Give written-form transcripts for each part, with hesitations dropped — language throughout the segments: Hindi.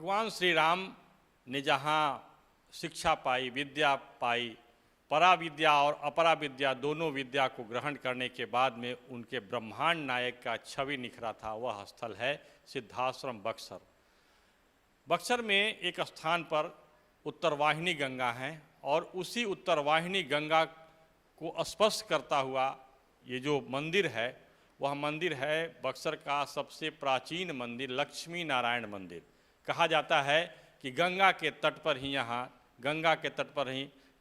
भगवान श्री राम ने जहाँ शिक्षा पाई, विद्या पाई, परा विद्या और अपरा विद्या दोनों विद्या को ग्रहण करने के बाद में उनके ब्रह्मांड नायक का छवि निखरा था, वह स्थल है सिद्धाश्रम बक्सर। बक्सर में एक स्थान पर उत्तरवाहिनी गंगा है और उसी उत्तरवाहिनी गंगा को स्पर्श करता हुआ ये जो मंदिर है वह मंदिर है बक्सर का सबसे प्राचीन मंदिर लक्ष्मी नारायण मंदिर। कहा जाता है कि गंगा के तट पर ही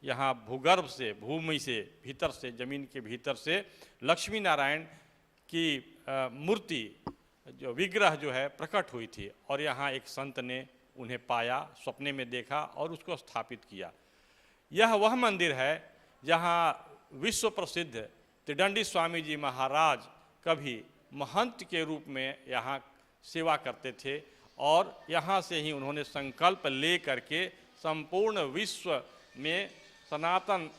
यहाँ भूगर्भ से, भूमि से, भीतर से, जमीन के भीतर से लक्ष्मी नारायण की मूर्ति जो विग्रह जो है प्रकट हुई थी और यहाँ एक संत ने उन्हें पाया, सपने में देखा और उसको स्थापित किया। यह वह मंदिर है जहाँ विश्व प्रसिद्ध त्रिदंडी स्वामी जी महाराज कभी महंत के रूप में यहाँ सेवा करते थे और यहाँ से ही उन्होंने संकल्प ले करके संपूर्ण विश्व में सनातन,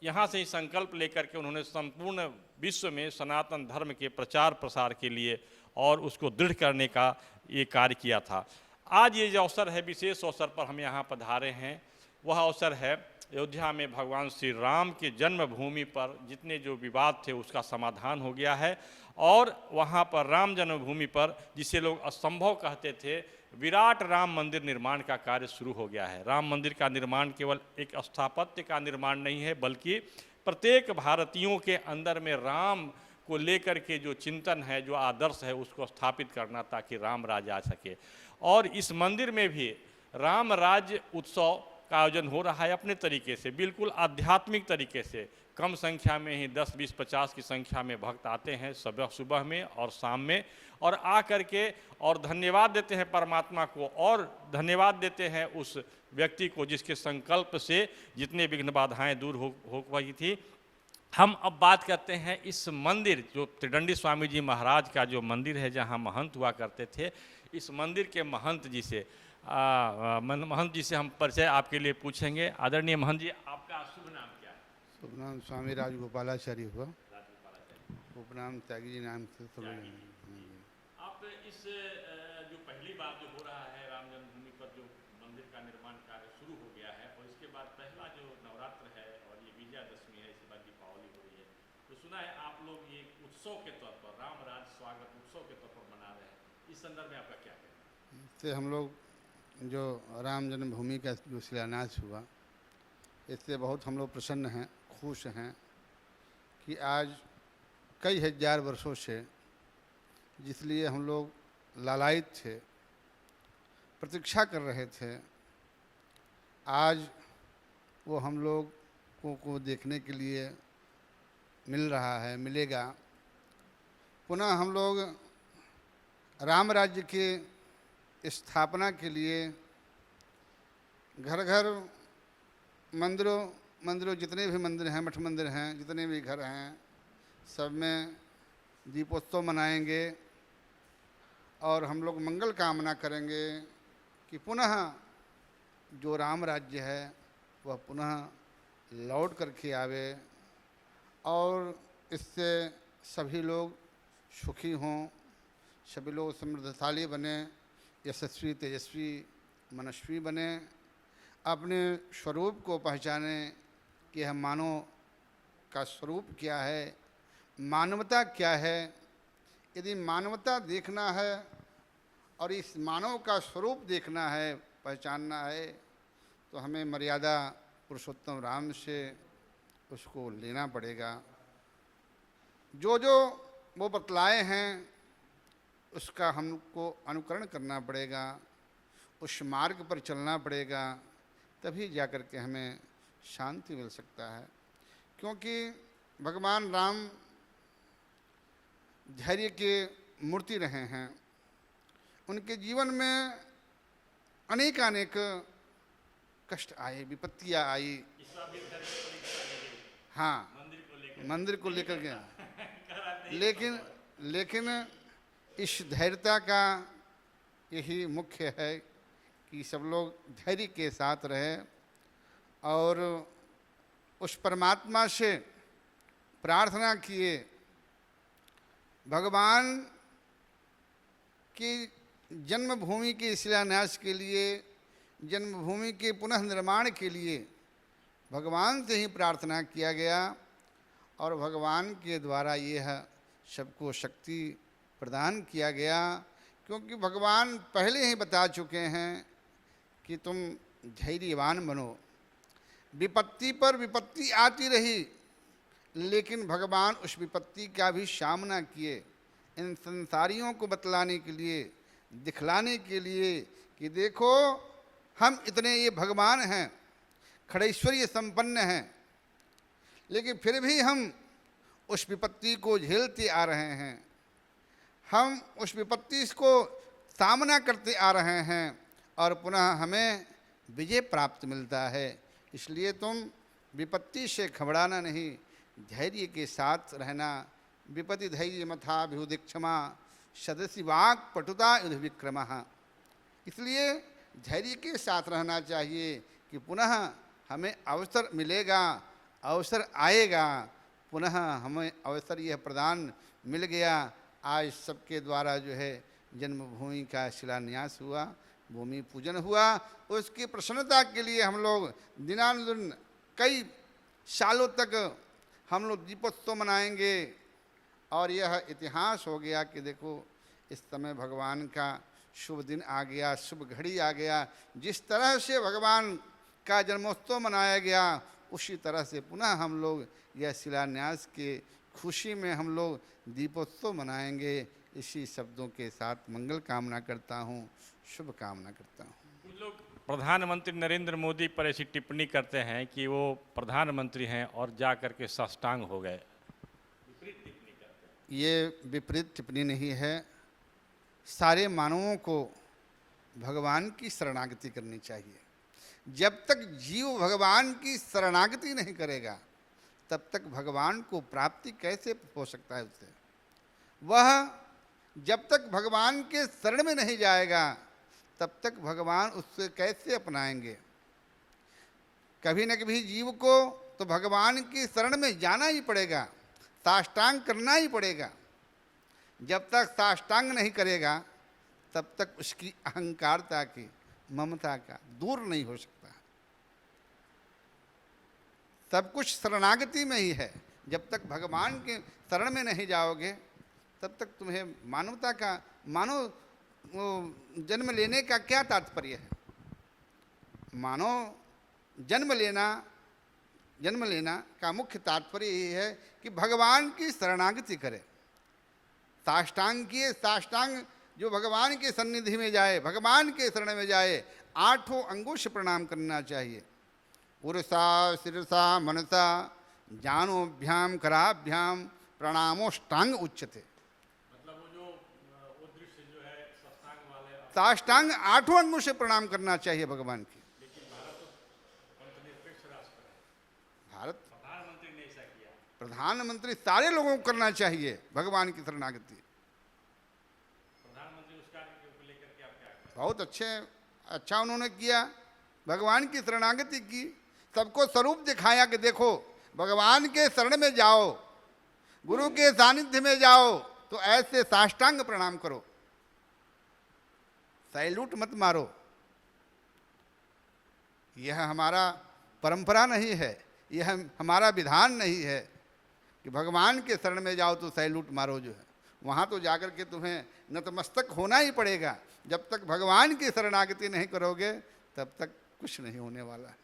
यहाँ से ही संकल्प लेकर के उन्होंने संपूर्ण विश्व में सनातन धर्म के प्रचार प्रसार के लिए और उसको दृढ़ करने का ये कार्य किया था। आज ये जो अवसर है, विशेष अवसर पर हम यहाँ पधारे हैं, वह अवसर है अयोध्या में भगवान श्री राम के जन्मभूमि पर जितने जो विवाद थे उसका समाधान हो गया है और वहाँ पर राम जन्मभूमि पर जिसे लोग असंभव कहते थे, विराट राम मंदिर निर्माण का कार्य शुरू हो गया है। राम मंदिर का निर्माण केवल एक स्थापत्य का निर्माण नहीं है, बल्कि प्रत्येक भारतीयों के अंदर में राम को लेकर के जो चिंतन है, जो आदर्श है, उसको स्थापित करना ताकि राम राज आ सके। और इस मंदिर में भी राम राज्य उत्सव का आयोजन हो रहा है अपने तरीके से, बिल्कुल आध्यात्मिक तरीके से। कम संख्या में ही 10, 20, 50 की संख्या में भक्त आते हैं सुबह में और शाम में, और आ करके और धन्यवाद देते हैं परमात्मा को और धन्यवाद देते हैं उस व्यक्ति को जिसके संकल्प से जितने विघ्न बाधाएं दूर हो गई थी। हम अब बात करते हैं इस मंदिर जो त्रिदंडी स्वामी जी महाराज का जो मंदिर है जहाँ महंत हुआ करते थे, इस मंदिर के महंत जी से हम परिचय आपके लिए पूछेंगे। आदरणीय महंत जी, आपका शुभ नाम क्या है? शुभ नाम स्वामी राजगोपालाचार्य हुआ, उपनाम त्यागी जी नाम से सब लोग। आप इस जो पहली बार जो हो रहा है राम जन्मभूमि पर जो मंदिर का निर्माण कार्य शुरू हो गया है और इसके बाद पहला जो नवरात्र है और ये विजयादशमी है, इसके बाद दीपावली हो रही है, तो सुना है आप लोग ये उत्सव के तौर पर राम राज स्वागत उत्सव के तौर पर मना रहे हैं, इस संदर्भ में आपका क्या कहना है? इससे हम लोग जो राम जन्मभूमि का जो शिलान्यास हुआ, इससे बहुत हम लोग प्रसन्न हैं, खुश हैं कि आज कई हजार वर्षों से जिसलिए हम लोग लालायित थे, प्रतीक्षा कर रहे थे, आज वो हम लोग को देखने के लिए मिल रहा है, मिलेगा। पुनः हम लोग राम राज्य के स्थापना के लिए घर घर मंदिरों जितने भी मंदिर हैं, मठ मंदिर हैं, जितने भी घर हैं, सब में दीपोत्सव मनाएंगे और हम लोग मंगल कामना करेंगे कि पुनः जो राम राज्य है वह पुनः लौट करके आवे और इससे सभी लोग सुखी हों, सभी लोग समृद्धशाली बने, यशस्वी तेजस्वी मनस्वी बने, अपने स्वरूप को पहचाने कि यह मानव का स्वरूप क्या है, मानवता क्या है। यदि मानवता देखना है और इस मानव का स्वरूप देखना है, पहचानना है, तो हमें मर्यादा पुरुषोत्तम राम से उसको लेना पड़ेगा। जो जो वो बतलाए हैं उसका हमको अनुकरण करना पड़ेगा, उस मार्ग पर चलना पड़ेगा, तभी जाकर के हमें शांति मिल सकता है। क्योंकि भगवान राम धैर्य के मूर्ति रहे हैं, उनके जीवन में अनेक कष्ट आए, विपत्तियाँ आई। हाँ, मंदिर को लेकर गया, लेकिन इस धैर्यता का यही मुख्य है कि सब लोग धैर्य के साथ रहे और उस परमात्मा से प्रार्थना किए, भगवान की जन्मभूमि के शिलान्यास के लिए, जन्मभूमि के पुनः निर्माण के लिए भगवान से ही प्रार्थना किया गया और भगवान के द्वारा यह सबको शक्ति प्रदान किया गया, क्योंकि भगवान पहले ही बता चुके हैं कि तुम धैर्यवान बनो। विपत्ति पर विपत्ति आती रही, लेकिन भगवान उस विपत्ति का भी सामना किए, इन संसारियों को बतलाने के लिए, दिखलाने के लिए कि देखो हम इतने ये भगवान हैं, खड़ैश्वर्य संपन्न हैं, लेकिन फिर भी हम उस विपत्ति को झेलते आ रहे हैं, हम उस विपत्ति को सामना करते आ रहे हैं और पुनः हमें विजय प्राप्त मिलता है। इसलिए तुम विपत्ति से घबराना नहीं, धैर्य के साथ रहना। विपत्ति धैर्य मथा विहुदिक्षमा सदसि वाक् पटुता युध विक्रमः। इसलिए धैर्य के साथ रहना चाहिए कि पुनः हमें अवसर मिलेगा, अवसर आएगा, पुनः हमें अवसर यह प्रदान मिल गया। आज सबके द्वारा जो है जन्मभूमि का शिलान्यास हुआ, भूमि पूजन हुआ, उसकी प्रसन्नता के लिए हम लोग दिनानुदिन कई सालों तक हम लोग दीपोत्सव मनाएंगे। और यह इतिहास हो गया कि देखो इस समय भगवान का शुभ दिन आ गया, शुभ घड़ी आ गया। जिस तरह से भगवान का जन्मोत्सव मनाया गया, उसी तरह से पुनः हम लोग यह शिलान्यास के खुशी में हम लोग दीपोत्सव मनाएंगे। इसी शब्दों के साथ मंगल कामना करता हूँ, शुभ कामना करता हूँ। कुछ लोग प्रधानमंत्री नरेंद्र मोदी पर ऐसी टिप्पणी करते हैं कि वो प्रधानमंत्री हैं और जा कर के साष्टांग हो गए। ये विपरीत टिप्पणी नहीं है। सारे मानवों को भगवान की शरणागति करनी चाहिए। जब तक जीव भगवान की शरणागति नहीं करेगा, तब तक भगवान को प्राप्ति कैसे हो सकता है उससे? वह जब तक भगवान के शरण में नहीं जाएगा, तब तक भगवान उससे कैसे अपनाएंगे? कभी न कभी जीव को तो भगवान की शरण में जाना ही पड़ेगा, साष्टांग करना ही पड़ेगा। जब तक साष्टांग नहीं करेगा, तब तक उसकी अहंकारता की, ममता का दूर नहीं हो सकता। सब कुछ शरणागति में ही है। जब तक भगवान के शरण में नहीं जाओगे, तब तक तुम्हें मानवता का, मानव जन्म लेने का क्या तात्पर्य है? मानव जन्म लेना का मुख्य तात्पर्य यही है कि भगवान की शरणागति करे, साष्टांग किए। साष्टांग जो भगवान के सन्निधि में जाए, भगवान के शरण में जाए, 8 अंगों से प्रणाम करना चाहिए। पुरुषा शिरसा मनसा जानोभ्याम कराभ्याम प्रणामोष्टांग उच्यते। मतलब वो दृश्य जो है साष्टांग वाले, साष्टांग 8 अंगों से प्रणाम करना चाहिए भगवान की। लेकिन भारत तो धर्मनिरपेक्ष राष्ट्र है, भारत प्रधानमंत्री ने ऐसा किया। प्रधानमंत्री सारे लोगों को करना चाहिए भगवान की शरणागति। प्रधानमंत्री उस कार्य को लेकर के आप क्या कहें? बहुत अच्छा उन्होंने किया, भगवान की शरणागति की, सबको स्वरूप दिखाया कि देखो भगवान के शरण में जाओ, गुरु के सानिध्य में जाओ, तो ऐसे साष्टांग प्रणाम करो, सैल्यूट मत मारो। यह हमारा परंपरा नहीं है, यह हमारा विधान नहीं है कि भगवान के शरण में जाओ तो सैल्यूट मारो। जो है वहाँ तो जाकर के तुम्हें नतमस्तक होना ही पड़ेगा। जब तक भगवान की शरणागति नहीं करोगे, तब तक कुछ नहीं होने वाला है।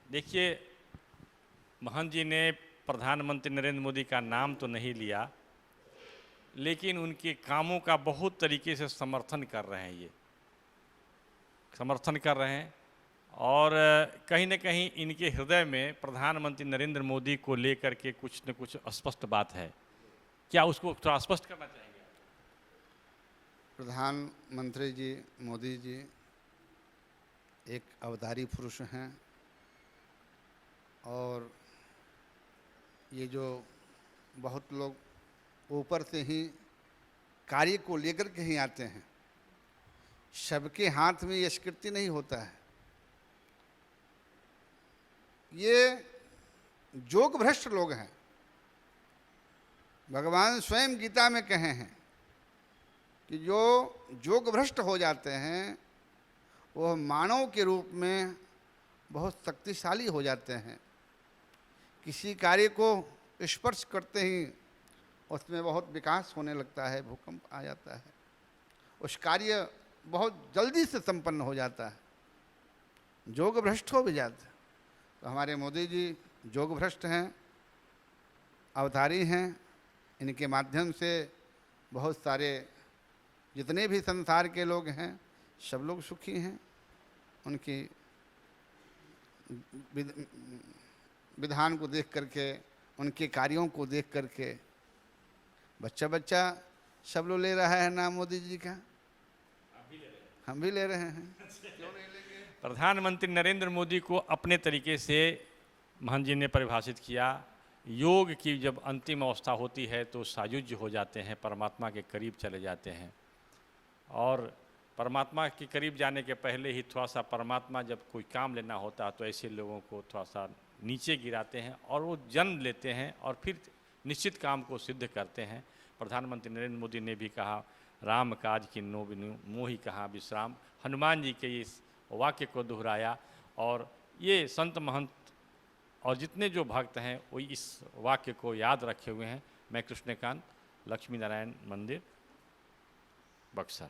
देखिए, महंत जी ने प्रधानमंत्री नरेंद्र मोदी का नाम तो नहीं लिया, लेकिन उनके कामों का बहुत तरीके से समर्थन कर रहे हैं। ये समर्थन कर रहे हैं और कहीं न कहीं इनके हृदय में प्रधानमंत्री नरेंद्र मोदी को लेकर के कुछ न कुछ अस्पष्ट बात है। क्या उसको थोड़ा स्पष्ट करना चाहेंगे? प्रधानमंत्री जी मोदी जी एक अवतारी पुरुष हैं और ये जो बहुत लोग ऊपर से ही कार्य को लेकर के ही आते हैं, सबके हाथ में यशकीर्ति नहीं होता है। ये जोग भ्रष्ट लोग हैं, भगवान स्वयं गीता में कहे हैं कि जो योग भ्रष्ट हो जाते हैं वह मानव के रूप में बहुत शक्तिशाली हो जाते हैं। किसी कार्य को स्पर्श करते ही उसमें बहुत विकास होने लगता है, भूकंप आ जाता है, उस कार्य बहुत जल्दी से संपन्न हो जाता है, योग भ्रष्ट हो भी जाता है। तो हमारे मोदी जी योग भ्रष्ट हैं, अवतारी हैं। इनके माध्यम से बहुत सारे जितने भी संसार के लोग हैं सब लोग सुखी हैं। उनकी विधान को देख करके, उनके कार्यों को देख करके बच्चा बच्चा सब लोग ले रहा है नाम मोदी जी का। हम भी ले रहे हैं, क्यों नहीं लेंगे। प्रधानमंत्री नरेंद्र मोदी को अपने तरीके से महंत जी ने परिभाषित किया, योग की जब अंतिम अवस्था होती है तो सायुज्य हो जाते हैं, परमात्मा के करीब चले जाते हैं। और परमात्मा के करीब जाने के पहले ही थोड़ा सा परमात्मा जब कोई काम लेना होता है तो ऐसे लोगों को थोड़ा सा नीचे गिराते हैं और वो जन्म लेते हैं और फिर निश्चित काम को सिद्ध करते हैं। प्रधानमंत्री नरेंद्र मोदी ने भी कहा, राम काज की नो बिनु मोहि कहाँ विश्राम। हनुमान जी के इस वाक्य को दोहराया और ये संत महंत और जितने जो भक्त हैं वो इस वाक्य को याद रखे हुए हैं। मैं कृष्णकांत, लक्ष्मी नारायण मंदिर, बक्सर।